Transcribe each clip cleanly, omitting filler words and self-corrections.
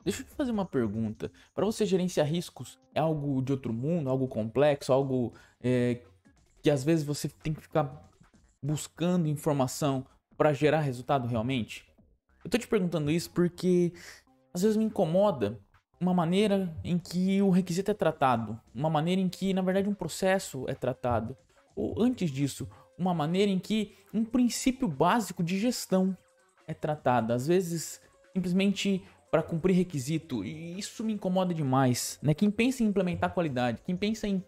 Deixa eu te fazer uma pergunta. Para você gerenciar riscos, é algo de outro mundo, algo complexo, algo que às vezes você tem que ficar buscando informação para gerar resultado realmente? Eu tô te perguntando isso porque às vezes me incomoda uma maneira em que o requisito é tratado, uma maneira em que, na verdade, um processo é tratado, ou antes disso, uma maneira em que um princípio básico de gestão é tratado, às vezes simplesmente para cumprir requisito, e isso me incomoda demais, né? Quem pensa em implementar qualidade, quem pensa em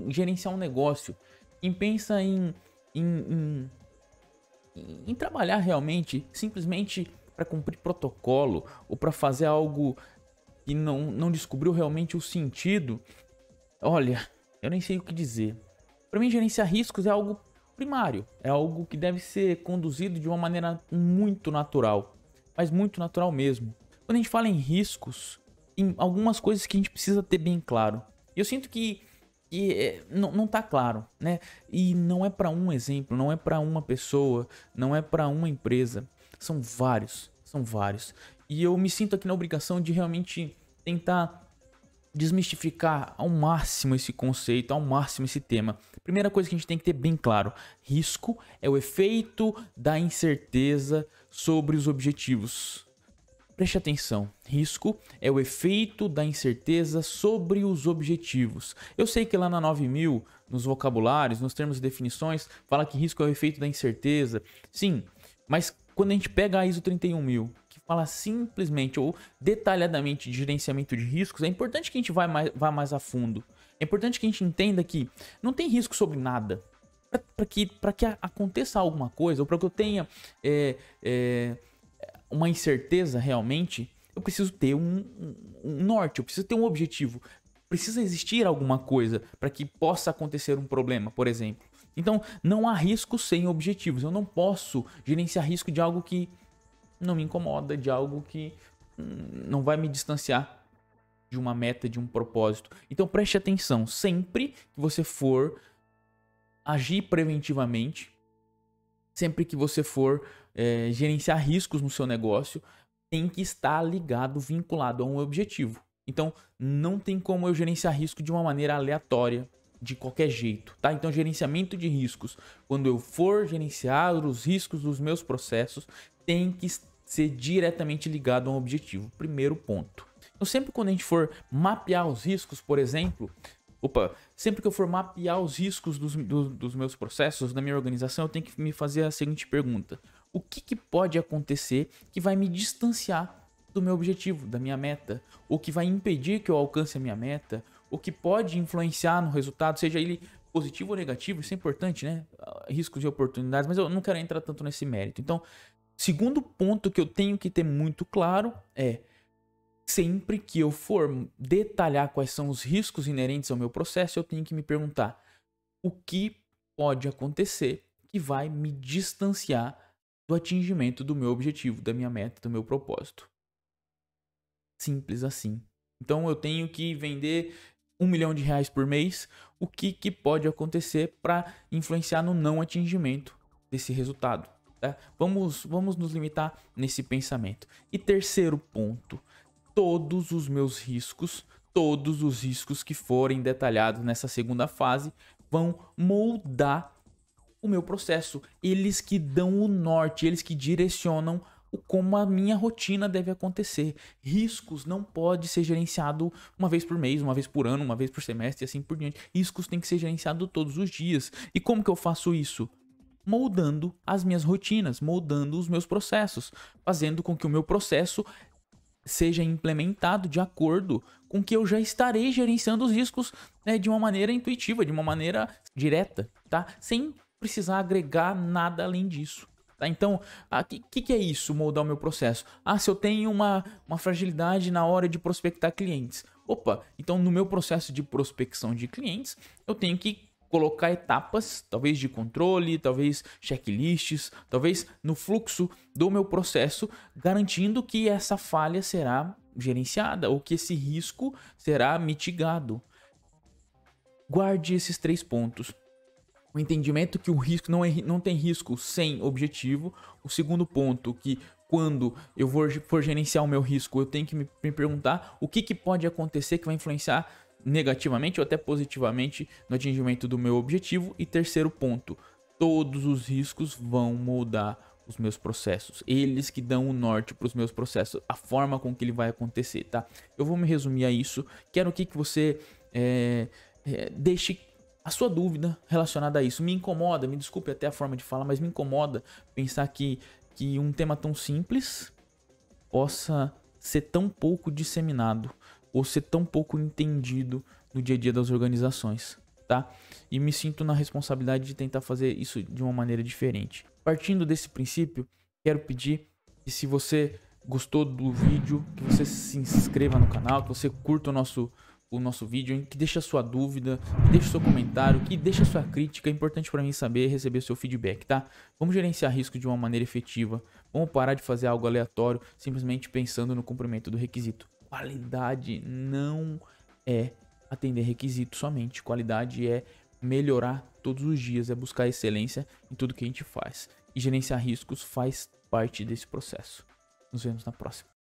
gerenciar um negócio, quem pensa em, em trabalhar realmente simplesmente para cumprir protocolo ou para fazer algo que não descobriu realmente o sentido, olha, eu nem sei o que dizer. Para mim, gerenciar riscos é algo primário, é algo que deve ser conduzido de uma maneira muito natural, mas muito natural mesmo. Quando a gente fala em riscos, tem algumas coisas que a gente precisa ter bem claro. E eu sinto que não tá claro, né? E não é para um exemplo, não é para uma pessoa, não é para uma empresa. São vários, são vários. E eu me sinto aqui na obrigação de realmente tentar desmistificar ao máximo esse conceito, ao máximo esse tema. Primeira coisa que a gente tem que ter bem claro: risco é o efeito da incerteza sobre os objetivos. Preste atenção, risco é o efeito da incerteza sobre os objetivos. Eu sei que lá na 9000, nos vocabulários, nos termos e definições, fala que risco é o efeito da incerteza. Sim, mas quando a gente pega a ISO 31000, que fala simplesmente ou detalhadamente de gerenciamento de riscos, é importante que a gente vá mais a fundo. É importante que a gente entenda que não tem risco sobre nada. Para que aconteça alguma coisa, ou para que eu tenha é, é, uma incerteza realmente, eu preciso ter um norte, eu preciso ter um objetivo. Precisa existir alguma coisa para que possa acontecer um problema, por exemplo. Então, não há risco sem objetivos. Eu não posso gerenciar risco de algo que não me incomoda, de algo que não vai me distanciar de uma meta, de um propósito. Então, preste atenção. Sempre que você for agir preventivamente, sempre que você for gerenciar riscos no seu negócio, tem que estar ligado, vinculado a um objetivo. Então, não tem como eu gerenciar risco de uma maneira aleatória, de qualquer jeito, tá? Então, gerenciamento de riscos, quando eu for gerenciar os riscos dos meus processos, tem que ser diretamente ligado a um objetivo. Primeiro ponto. Então, sempre quando a gente for mapear os riscos, por exemplo, sempre que eu for mapear os riscos dos meus processos, da minha organização, eu tenho que me fazer a seguinte pergunta: o que pode acontecer que vai me distanciar do meu objetivo, da minha meta? O que vai impedir que eu alcance a minha meta? O que pode influenciar no resultado, seja ele positivo ou negativo? Isso é importante, né? Riscos e oportunidades, mas eu não quero entrar tanto nesse mérito. Então, segundo ponto que eu tenho que ter muito claro é: sempre que eu for detalhar quais são os riscos inerentes ao meu processo, eu tenho que me perguntar o que pode acontecer que vai me distanciar do atingimento do meu objetivo, da minha meta, do meu propósito. Simples assim. Então eu tenho que vender R$ 1 milhão por mês. O que pode acontecer para influenciar no não atingimento desse resultado? Tá? Vamos nos limitar nesse pensamento. E terceiro ponto: todos os riscos que forem detalhados nessa segunda fase vão moldar o meu processo. Eles que dão o norte, eles que direcionam como a minha rotina deve acontecer. Riscos não pode ser gerenciado uma vez por mês, uma vez por ano, uma vez por semestre e assim por diante. Riscos tem que ser gerenciado todos os dias. E como que eu faço isso? Moldando as minhas rotinas, moldando os meus processos, fazendo com que o meu processo seja implementado de acordo com que eu já estarei gerenciando os riscos, né, de uma maneira intuitiva, de uma maneira direta, tá? Sem precisar agregar nada além disso. Tá? Então, o que é isso, moldar o meu processo? Se eu tenho uma fragilidade na hora de prospectar clientes. Então no meu processo de prospecção de clientes, eu tenho que colocar etapas, talvez de controle, talvez checklists, talvez no fluxo do meu processo, garantindo que essa falha será gerenciada ou que esse risco será mitigado. Guarde esses 3 pontos. O entendimento que o risco não tem risco sem objetivo. O segundo ponto, que quando eu for gerenciar o meu risco, eu tenho que me perguntar o que pode acontecer que vai influenciar negativamente ou até positivamente no atingimento do meu objetivo. E terceiro ponto, todos os riscos vão moldar os meus processos, eles que dão o norte para os meus processos, a forma com que ele vai acontecer, tá? Eu vou me resumir a isso, quero que você deixe a sua dúvida relacionada a isso. Me incomoda, me desculpe até a forma de falar, mas me incomoda pensar que um tema tão simples possa ser tão pouco disseminado ou ser tão pouco entendido no dia a dia das organizações, tá? E me sinto na responsabilidade de tentar fazer isso de uma maneira diferente. Partindo desse princípio, quero pedir que, se você gostou do vídeo, que você se inscreva no canal, que você curta o nosso vídeo, que deixe a sua dúvida, que deixe o seu comentário, que deixe a sua crítica. É importante para mim saber, receber o seu feedback, tá? Vamos gerenciar risco de uma maneira efetiva. Vamos parar de fazer algo aleatório, simplesmente pensando no cumprimento do requisito. Qualidade não é atender requisito somente. Qualidade é melhorar todos os dias, é buscar excelência em tudo que a gente faz. E gerenciar riscos faz parte desse processo. Nos vemos na próxima.